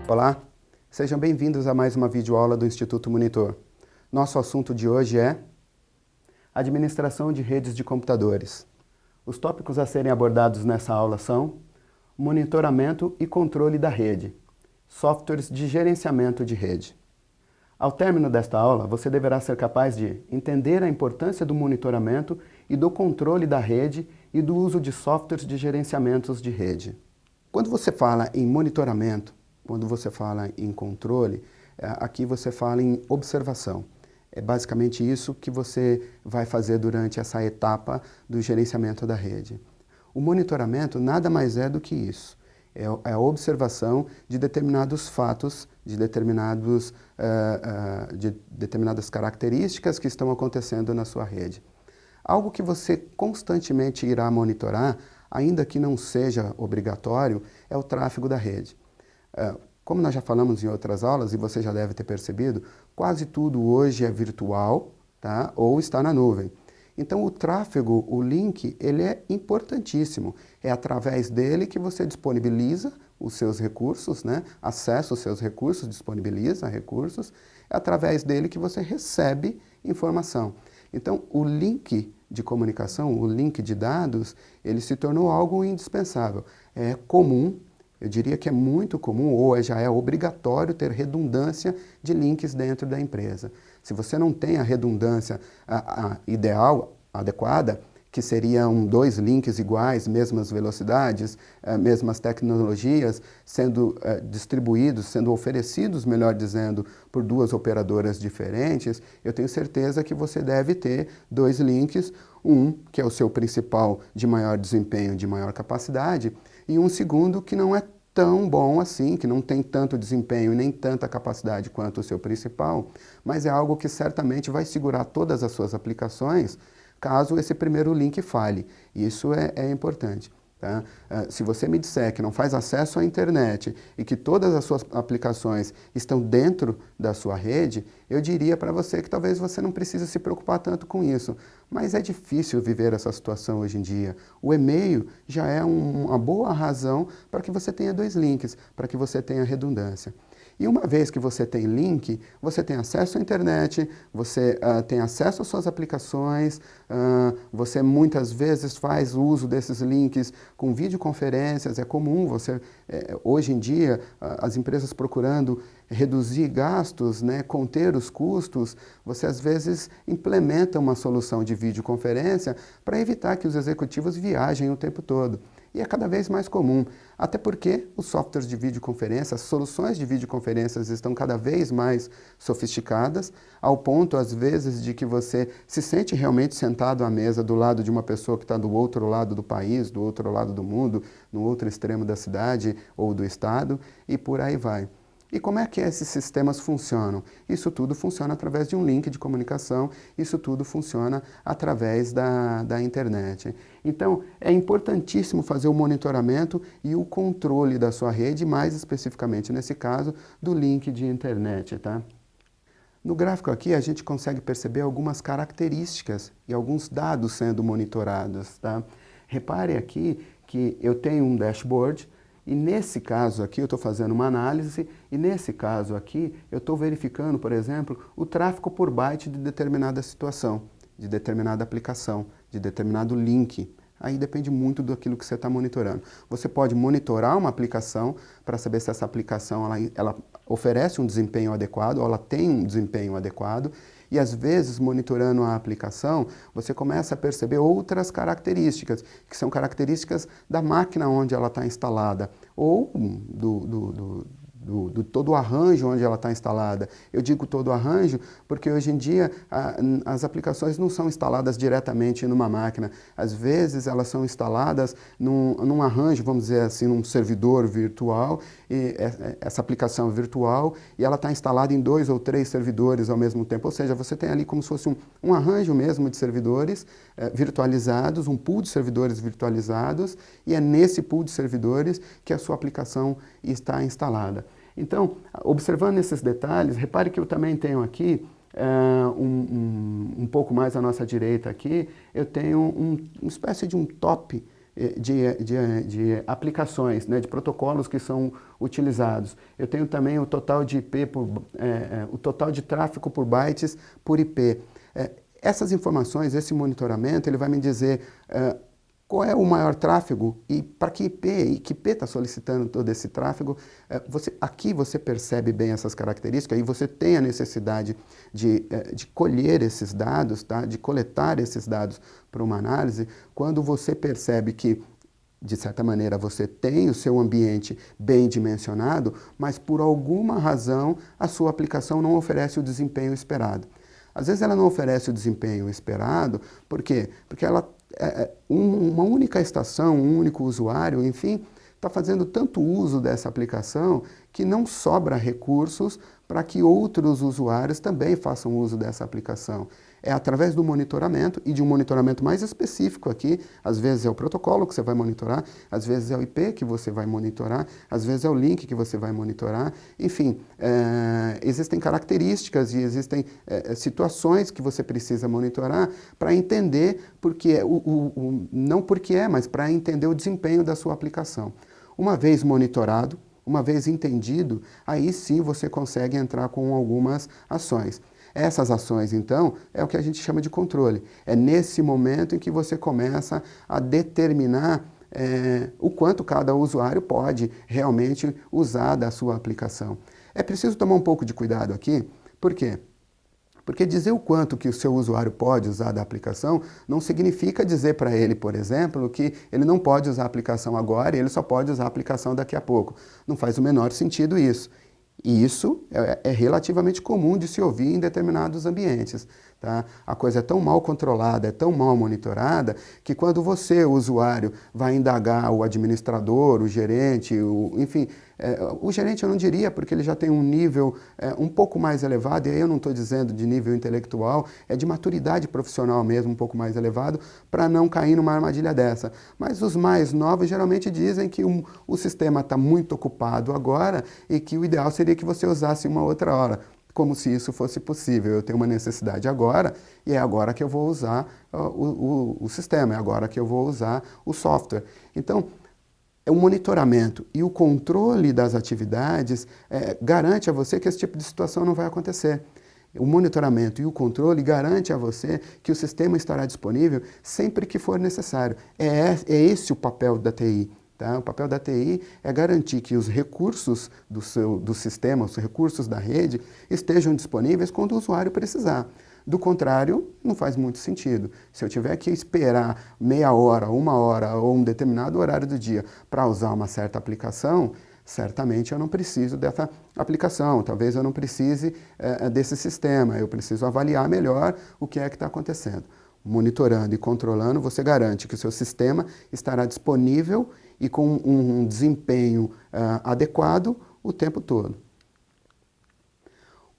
Olá, sejam bem-vindos a mais uma videoaula do Instituto Monitor. Nosso assunto de hoje é administração de redes de computadores. Os tópicos a serem abordados nessa aula são monitoramento e controle da rede, softwares de gerenciamento de rede. Ao término desta aula, você deverá ser capaz de entender a importância do monitoramento e do controle da rede e do uso de softwares de gerenciamentos de rede. Quando você fala em monitoramento, quando você fala em controle, aqui você fala em observação. É basicamente isso que você vai fazer durante essa etapa do gerenciamento da rede. O monitoramento nada mais é do que isso. É a observação de determinados fatos, de determinadas características que estão acontecendo na sua rede. Algo que você constantemente irá monitorar, ainda que não seja obrigatório, é o tráfego da rede. Como nós já falamos em outras aulas, e você já deve ter percebido, quase tudo hoje é virtual, tá? Ou está na nuvem. Então o tráfego, o link, ele é importantíssimo. É através dele que você disponibiliza os seus recursos, né? Acessa os seus recursos, disponibiliza recursos. É através dele que você recebe informação. Então o link de comunicação, o link de dados, ele se tornou algo indispensável. É comum, eu diria que é muito comum, ou já é obrigatório ter redundância de links dentro da empresa. Se você não tem a redundância ideal, adequada, que seriam 2 links iguais, mesmas velocidades, mesmas tecnologias, sendo distribuídos, sendo oferecidos, melhor dizendo, por 2 operadoras diferentes, eu tenho certeza que você deve ter 2 links, um que é o seu principal de maior desempenho, de maior capacidade, e um segundo que não é tão bom assim, que não tem tanto desempenho e nem tanta capacidade quanto o seu principal, mas é algo que certamente vai segurar todas as suas aplicações caso esse primeiro link falhe. Isso é importante. Tá? Se você me disser que não faz acesso à internet e que todas as suas aplicações estão dentro da sua rede, eu diria para você que talvez você não precise se preocupar tanto com isso. Mas é difícil viver essa situação hoje em dia. O e-mail já é uma boa razão para que você tenha 2 links, para que você tenha redundância. E uma vez que você tem link, você tem acesso à internet, você tem acesso às suas aplicações, você muitas vezes faz uso desses links com videoconferências, é comum você, hoje em dia, as empresas procurando reduzir gastos, né, conter os custos, você às vezes implementa uma solução de videoconferência para evitar que os executivos viajem o tempo todo. E é cada vez mais comum, até porque os softwares de videoconferência, as soluções de videoconferências estão cada vez mais sofisticadas, ao ponto, às vezes, de que você se sente realmente sentado à mesa do lado de uma pessoa que está do outro lado do país, do outro lado do mundo, no outro extremo da cidade ou do estado, e por aí vai. E como é que esses sistemas funcionam? Isso tudo funciona através de um link de comunicação, isso tudo funciona através da internet. Então, é importantíssimo fazer o monitoramento e o controle da sua rede, mais especificamente, nesse caso, do link de internet, tá? No gráfico aqui, a gente consegue perceber algumas características e alguns dados sendo monitorados, tá? Repare aqui que eu tenho um dashboard, e nesse caso aqui eu estou fazendo uma análise, e nesse caso aqui eu estou verificando, por exemplo, o tráfego por byte de determinada situação, de determinada aplicação, de determinado link. Aí depende muito daquilo que você está monitorando. Você pode monitorar uma aplicação para saber se essa aplicação ela oferece um desempenho adequado, ou ela tem um desempenho adequado, e às vezes, monitorando a aplicação, você começa a perceber outras características, que são características da máquina onde ela está instalada, ou do todo o arranjo onde ela está instalada. Eu digo todo o arranjo porque hoje em dia as aplicações não são instaladas diretamente numa máquina. Às vezes elas são instaladas num arranjo, vamos dizer assim, num servidor virtual, e essa aplicação virtual, e ela está instalada em 2 ou 3 servidores ao mesmo tempo. Ou seja, você tem ali como se fosse um arranjo mesmo de servidores virtualizados, um pool de servidores virtualizados, e é nesse pool de servidores que a sua aplicação está instalada. Então, observando esses detalhes, repare que eu também tenho aqui, um pouco mais à nossa direita aqui, eu tenho uma espécie de um top de aplicações, né, de protocolos que são utilizados. Eu tenho também o total de IP o total de tráfego por bytes por IP. Essas informações, esse monitoramento, ele vai me dizer qual é o maior tráfego e para que IP, e que IP está solicitando todo esse tráfego. Aqui você percebe bem essas características e você tem a necessidade de colher esses dados, tá? De coletar esses dados para uma análise, quando você percebe que, de certa maneira, você tem o seu ambiente bem dimensionado, mas por alguma razão a sua aplicação não oferece o desempenho esperado. Às vezes ela não oferece o desempenho esperado, por quê? Porque ela uma única estação, um único usuário, enfim, está fazendo tanto uso dessa aplicação que não sobra recursos para que outros usuários também façam uso dessa aplicação. É através do monitoramento e de um monitoramento mais específico aqui, às vezes é o protocolo que você vai monitorar, às vezes é o IP que você vai monitorar, às vezes é o link que você vai monitorar, enfim, existem características e existem situações que você precisa monitorar para entender porque não porque mas para entender o desempenho da sua aplicação. Uma vez monitorado, uma vez entendido, aí sim você consegue entrar com algumas ações. Essas ações, então, é o que a gente chama de controle. É nesse momento em que você começa a determinar o quanto cada usuário pode realmente usar da sua aplicação. É preciso tomar um pouco de cuidado aqui, por quê? Porque dizer o quanto que o seu usuário pode usar da aplicação não significa dizer para ele, por exemplo, que ele não pode usar a aplicação agora e ele só pode usar a aplicação daqui a pouco. Não faz o menor sentido isso. E isso é relativamente comum de se ouvir em determinados ambientes. Tá? A coisa é tão mal controlada, é tão mal monitorada, que quando você, o usuário, vai indagar o administrador, o gerente, enfim, o gerente eu não diria, porque ele já tem um nível um pouco mais elevado, e aí eu não estou dizendo de nível intelectual, é de maturidade profissional mesmo, um pouco mais elevado, para não cair numa armadilha dessa. Mas os mais novos geralmente dizem que o sistema está muito ocupado agora e que o ideal seria que você usasse uma outra hora. Como se isso fosse possível. Eu tenho uma necessidade agora e é agora que eu vou usar o sistema, é agora que eu vou usar o software. Então, o monitoramento e o controle das atividades garante a você que esse tipo de situação não vai acontecer. O monitoramento e o controle garante a você que o sistema estará disponível sempre que for necessário. É esse o papel da TI. Tá? O papel da TI é garantir que os recursos do sistema, os recursos da rede, estejam disponíveis quando o usuário precisar. Do contrário, não faz muito sentido. Se eu tiver que esperar meia hora, uma hora ou um determinado horário do dia para usar uma certa aplicação, certamente eu não preciso dessa aplicação, talvez eu não precise desse sistema, eu preciso avaliar melhor o que é que está acontecendo. Monitorando e controlando, você garante que o seu sistema estará disponível e com um desempenho adequado o tempo todo.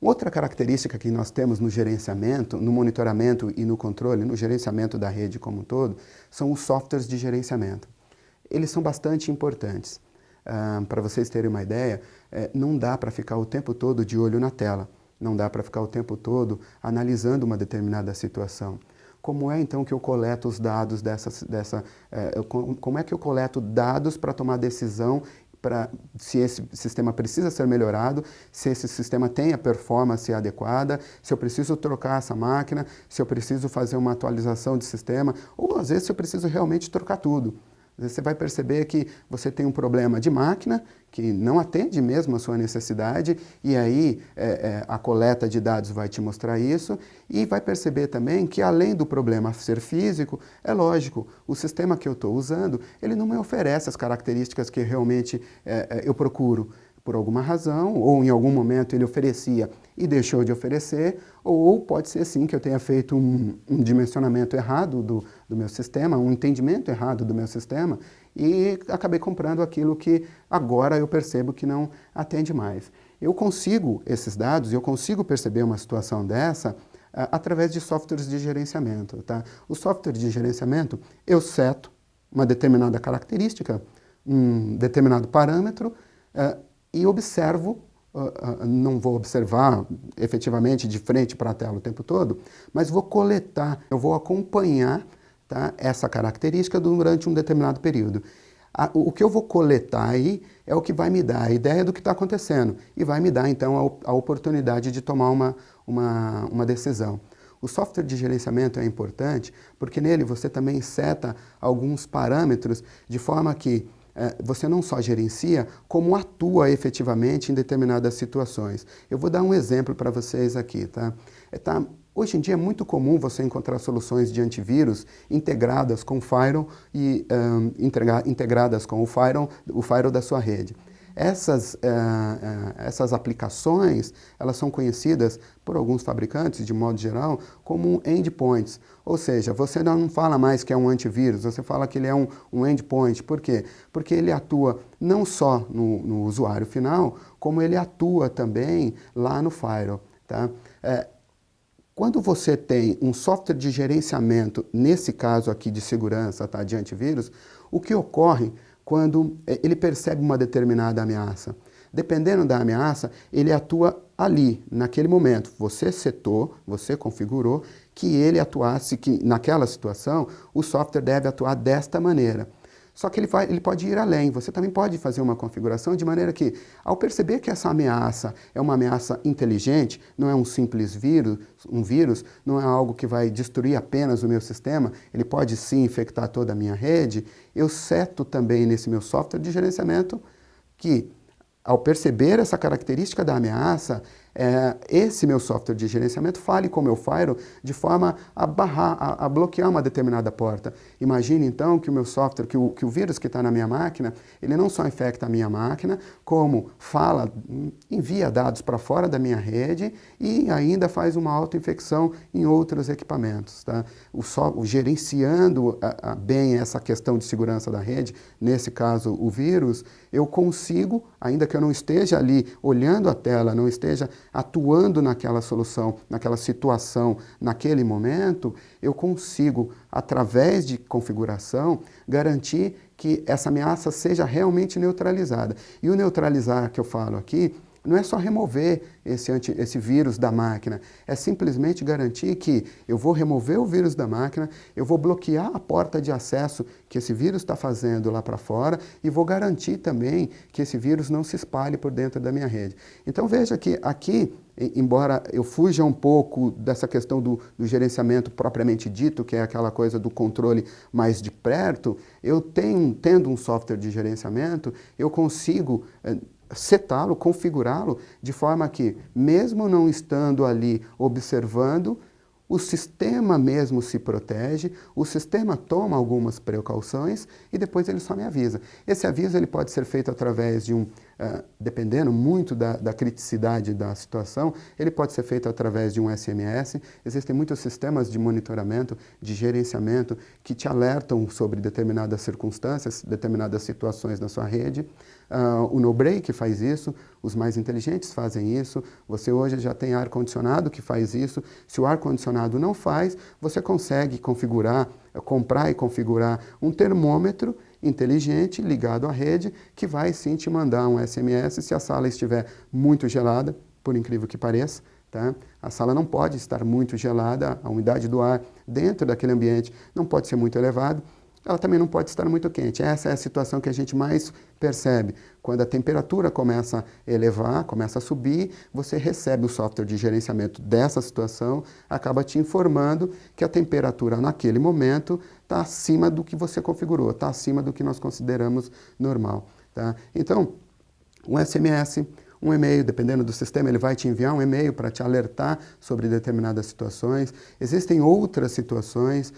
Outra característica que nós temos no gerenciamento, no monitoramento e no controle, no gerenciamento da rede como um todo, são os softwares de gerenciamento. Eles são bastante importantes. Para vocês terem uma ideia, não dá para ficar o tempo todo de olho na tela, não dá para ficar o tempo todo analisando uma determinada situação. Como é então que eu coleto os dados como é que eu coleto dados para tomar decisão se esse sistema precisa ser melhorado, se esse sistema tem a performance adequada, se eu preciso trocar essa máquina, se eu preciso fazer uma atualização de sistema, ou às vezes se eu preciso realmente trocar tudo. Você vai perceber que você tem um problema de máquina que não atende mesmo a sua necessidade e aí a coleta de dados vai te mostrar isso e vai perceber também que além do problema ser físico, é lógico, o sistema que eu estou usando, ele não me oferece as características que realmente eu procuro. Por alguma razão, ou em algum momento ele oferecia e deixou de oferecer, ou pode ser sim que eu tenha feito um dimensionamento errado do meu sistema, um entendimento errado do meu sistema, e acabei comprando aquilo que agora eu percebo que não atende mais. Eu consigo esses dados, eu consigo perceber uma situação dessa através de softwares de gerenciamento. Tá? O software de gerenciamento, eu seto uma determinada característica, um determinado parâmetro, e observo, não vou observar efetivamente de frente para a tela o tempo todo, mas vou coletar, eu vou acompanhar tá, essa característica durante um determinado período. O que eu vou coletar aí é o que vai me dar a ideia do que está acontecendo e vai me dar, então, a oportunidade de tomar uma decisão. O software de gerenciamento é importante porque nele você também seta alguns parâmetros de forma que você não só gerencia, como atua efetivamente em determinadas situações. Eu vou dar um exemplo para vocês aqui, tá? Hoje em dia é muito comum você encontrar soluções de antivírus integradas com o firewall e integradas com o firewall da sua rede. Essas aplicações, elas são conhecidas por alguns fabricantes, de modo geral, como endpoints. Ou seja, você não fala mais que é um antivírus, você fala que ele é um endpoint. Por quê? Porque ele atua não só no usuário final, como ele atua também lá no firewall, tá? Quando você tem um software de gerenciamento, nesse caso aqui de segurança, tá, de antivírus, o que ocorre quando ele percebe uma determinada ameaça? Dependendo da ameaça, ele atua ali, naquele momento. Você setou, você configurou que ele atuasse, que naquela situação o software deve atuar desta maneira. Só que ele pode ir além, você também pode fazer uma configuração de maneira que, ao perceber que essa ameaça é uma ameaça inteligente, não é um simples vírus, não é algo que vai destruir apenas o meu sistema, ele pode sim infectar toda a minha rede, eu seto também nesse meu software de gerenciamento que, ao perceber essa característica da ameaça, esse meu software de gerenciamento fale com o meu firewall de forma a barrar, a bloquear uma determinada porta. Imagine então que o meu software, que o vírus que está na minha máquina, ele não só infecta a minha máquina, como envia dados para fora da minha rede e ainda faz uma auto-infecção em outros equipamentos. Tá? Gerenciando bem essa questão de segurança da rede, nesse caso o vírus, eu consigo, ainda que eu não esteja ali olhando a tela, não esteja atuando naquela solução, naquela situação, naquele momento, eu consigo, através de configuração, garantir que essa ameaça seja realmente neutralizada. E o neutralizar que eu falo aqui não é só remover esse vírus da máquina, é simplesmente garantir que eu vou remover o vírus da máquina, eu vou bloquear a porta de acesso que esse vírus está fazendo lá para fora e vou garantir também que esse vírus não se espalhe por dentro da minha rede. Então veja que aqui, embora eu fuja um pouco dessa questão do gerenciamento propriamente dito, que é aquela coisa do controle mais de perto, tendo um software de gerenciamento, eu consigo setá-lo, configurá-lo, de forma que, mesmo não estando ali observando, o sistema mesmo se protege, o sistema toma algumas precauções e depois ele só me avisa. Esse aviso ele pode ser feito através de dependendo muito da criticidade da situação, ele pode ser feito através de um SMS. Existem muitos sistemas de monitoramento, de gerenciamento, que te alertam sobre determinadas circunstâncias, determinadas situações na sua rede. O NoBreak faz isso, os mais inteligentes fazem isso, você hoje já tem ar-condicionado que faz isso. Se o ar-condicionado não faz, você consegue comprar e configurar um termômetro inteligente ligado à rede que vai sim te mandar um SMS se a sala estiver muito gelada, por incrível que pareça. Tá? A sala não pode estar muito gelada, a umidade do ar dentro daquele ambiente não pode ser muito elevada. Ela também não pode estar muito quente. Essa é a situação que a gente mais percebe. Quando a temperatura começa a elevar, começa a subir, você recebe o software de gerenciamento dessa situação, acaba te informando que a temperatura naquele momento está acima do que você configurou, está acima do que nós consideramos normal. Tá? Então, um SMS, um e-mail, dependendo do sistema, ele vai te enviar um e-mail para te alertar sobre determinadas situações. Existem outras situações,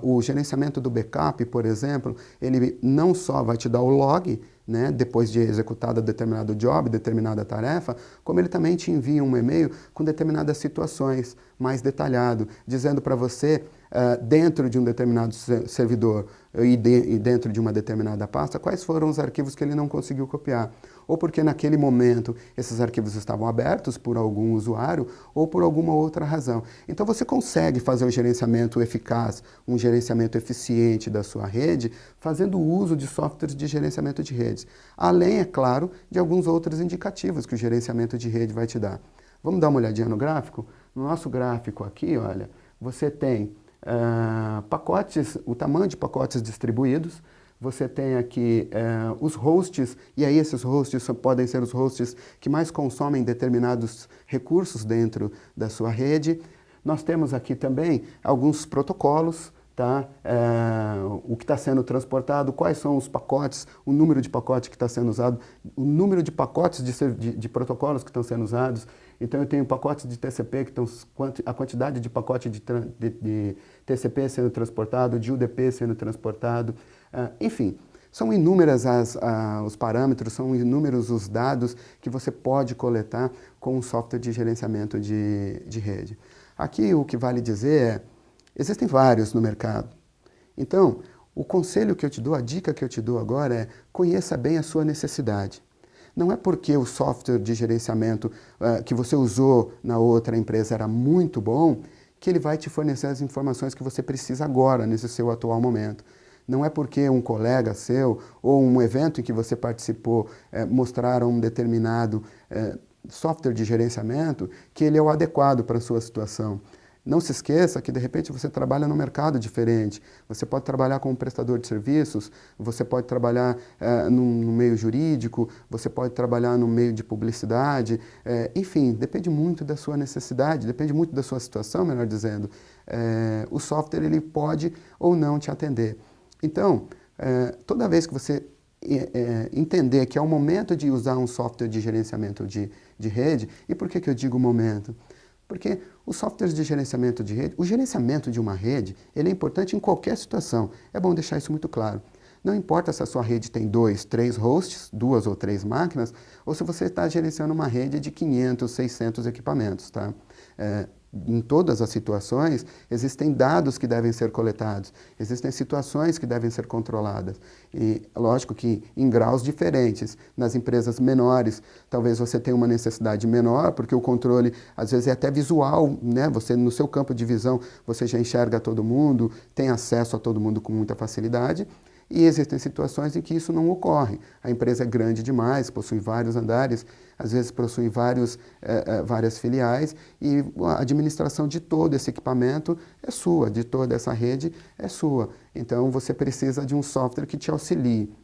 o gerenciamento do backup, por exemplo, ele não só vai te dar o log, né, depois de executada determinado job, determinada tarefa, como ele também te envia um e-mail com determinadas situações mais detalhado, dizendo para você, dentro de um determinado servidor e dentro de uma determinada pasta, quais foram os arquivos que ele não conseguiu copiar. Ou porque naquele momento esses arquivos estavam abertos por algum usuário ou por alguma outra razão. Então você consegue fazer um gerenciamento eficaz, um gerenciamento eficiente da sua rede, fazendo uso de softwares de gerenciamento de redes. Além, é claro, de alguns outros indicativos que o gerenciamento de rede vai te dar. Vamos dar uma olhadinha no gráfico? No nosso gráfico aqui, olha, você tem pacotes, o tamanho de pacotes distribuídos. Você tem aqui os hosts, e aí esses hosts podem ser os hosts que mais consomem determinados recursos dentro da sua rede. Nós temos aqui também alguns protocolos, tá? O que está sendo transportado, quais são os pacotes, o número de pacotes que está sendo usado, o número de pacotes de protocolos que estão sendo usados. Então eu tenho pacotes de TCP, que estão, a quantidade de pacote de TCP sendo transportado, de UDP sendo transportado, enfim. São inúmeras os parâmetros, são inúmeros os dados que você pode coletar com um software de gerenciamento de rede. Aqui o que vale dizer é, existem vários no mercado. Então, o conselho que eu te dou, a dica que eu te dou agora é, conheça bem a sua necessidade. Não é porque o software de gerenciamento que você usou na outra empresa era muito bom, que ele vai te fornecer as informações que você precisa agora, nesse seu atual momento. Não é porque um colega seu ou um evento em que você participou mostraram um determinado software de gerenciamento que ele é o adequado para a sua situação. Não se esqueça que, de repente, você trabalha num mercado diferente. Você pode trabalhar como prestador de serviços, você pode trabalhar no meio jurídico, você pode trabalhar no meio de publicidade. Enfim, depende muito da sua necessidade, depende muito da sua situação, melhor dizendo. O software ele pode ou não te atender. Então, toda vez que você entender que é o momento de usar um software de gerenciamento de rede, e por que eu digo momento? Porque os softwares de gerenciamento de rede, o gerenciamento de uma rede, ele é importante em qualquer situação. É bom deixar isso muito claro. Não importa se a sua rede tem 2, 3 hosts, 2 ou 3 máquinas, ou se você está gerenciando uma rede de 500, 600 equipamentos, tá? Em todas as situações, existem dados que devem ser coletados, existem situações que devem ser controladas. E, lógico que em graus diferentes. Nas empresas menores, talvez você tenha uma necessidade menor, porque o controle, às vezes, é até visual, né? Você, no seu campo de visão, você já enxerga todo mundo, tem acesso a todo mundo com muita facilidade. E existem situações em que isso não ocorre. A empresa é grande demais, possui vários andares, às vezes possui várias filiais e a administração de todo esse equipamento é sua, de toda essa rede é sua. Então você precisa de um software que te auxilie.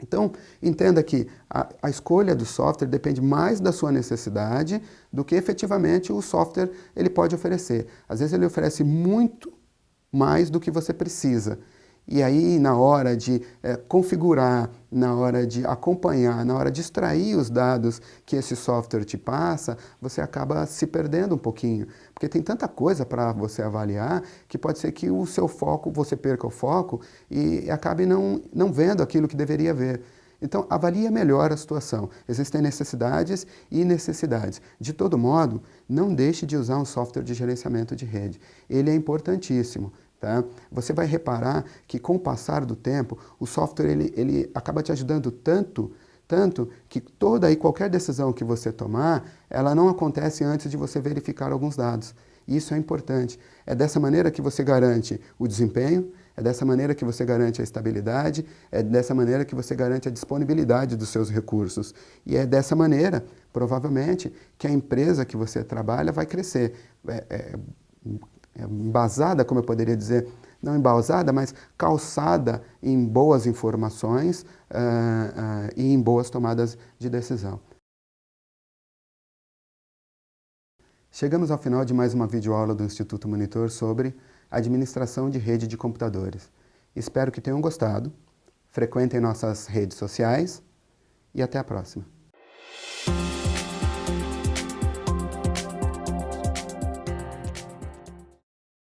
Então, entenda que a escolha do software depende mais da sua necessidade do que efetivamente o software ele pode oferecer. Às vezes ele oferece muito mais do que você precisa. E aí, na hora de configurar, na hora de acompanhar, na hora de extrair os dados que esse software te passa, você acaba se perdendo um pouquinho. Porque tem tanta coisa para você avaliar que pode ser que o seu foco, você perca o foco e acabe não vendo aquilo que deveria ver. Então, avalie melhor a situação. Existem necessidades e necessidades. De todo modo, não deixe de usar um software de gerenciamento de rede. Ele é importantíssimo. Tá? Você vai reparar que com o passar do tempo, o software ele acaba te ajudando tanto que toda e qualquer decisão que você tomar, ela não acontece antes de você verificar alguns dados. Isso é importante. É dessa maneira que você garante o desempenho, é dessa maneira que você garante a estabilidade, é dessa maneira que você garante a disponibilidade dos seus recursos. E é dessa maneira, provavelmente, que a empresa que você trabalha vai crescer. Embasada, como eu poderia dizer, não embasada, mas calçada em boas informações e em boas tomadas de decisão. Chegamos ao final de mais uma videoaula do Instituto Monitor sobre administração de rede de computadores. Espero que tenham gostado, frequentem nossas redes sociais e até a próxima.